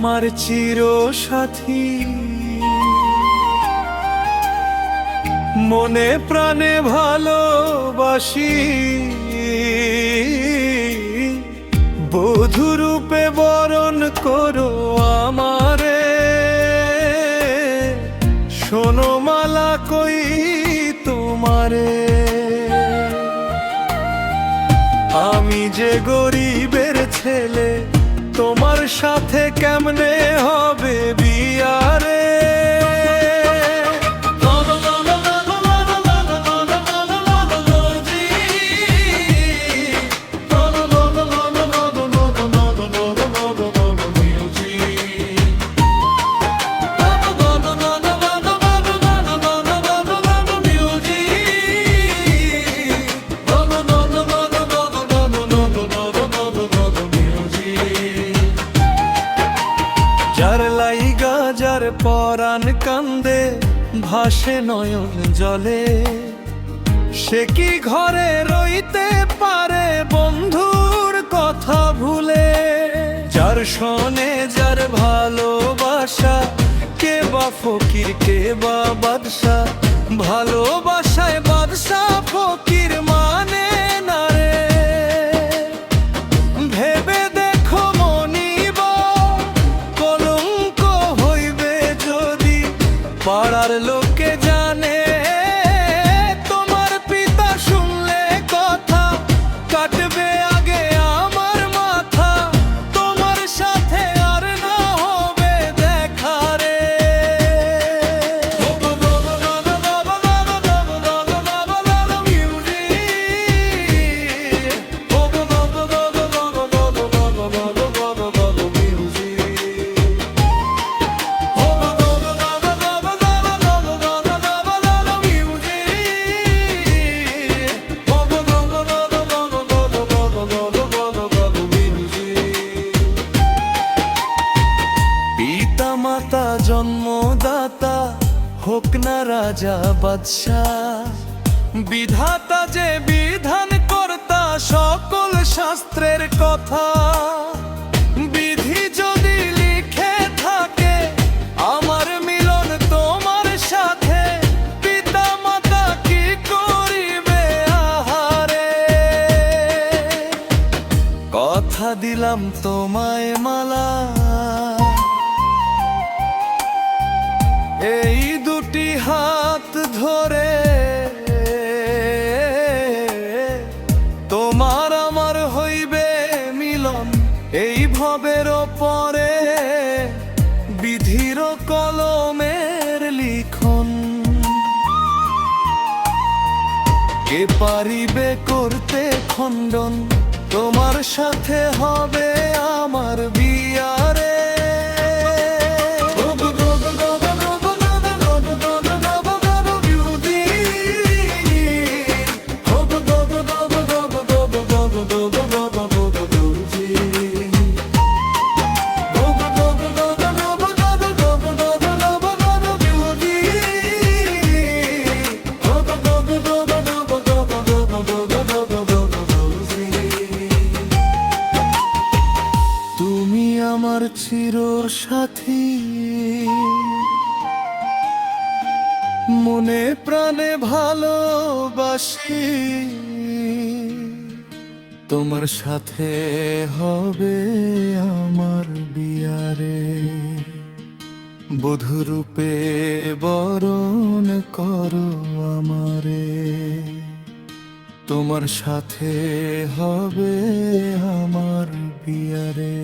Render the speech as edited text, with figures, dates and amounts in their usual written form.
আমার চির সাথী, মনে প্রাণে ভালোবাসি, বধূরূপে বরণ করো আমারে। শোনো মালা কই তোমারে, আমি যে গরিবের ছেলে, তোমার সাথে কেমনে হবে বিয়ারে। যার লাইগা যার পরাণ কান্দে, ভাসে নয়ন জলে, সে কি ঘরে রইতে পারে বন্ধুর কথা ভুলে। যার শোনে যার ভালোবাসা, কে বা ফকির কে বা বাদশা, ভালোবাসায় বাদশা ফকির মানে না রে। ভেবে দেখো মনিব, কলঙ্ক হইবে যদি পাড়ার লোকে জানে। তোমার পিতা শুনলে কথা, কাটবে আগে আমার মাথা, তোমার সাথে আর না হবে দেখা রে। মাতা জন্মদাতা হোক না রাজা বাদশাহ, বিধাতা যে বিধান কর্তা সকল শাস্ত্রের কথা। বিধি যদি লিখে থাকে আমার মিলন তোমার সাথে, পিতা মাতা কি করিবে আহারে। কথা দিলাম তোমায় মালা, এই দুটি হাত ধরে, তোমার আমার হইবে মিলন এই ভবের পরে। বিধির কলমের লিখন, কে পারিবে করতে খণ্ডন, তোমার সাথে হবে আমার বিয়ারে। আমার চির সাথী, মনে প্রাণে ভালোবাসি, তোমার সাথে হবে আমার বিয়ারে। বধূরূপে বরণ করো আমারে, তোমার সাথে হবে আমার বিয়ারে।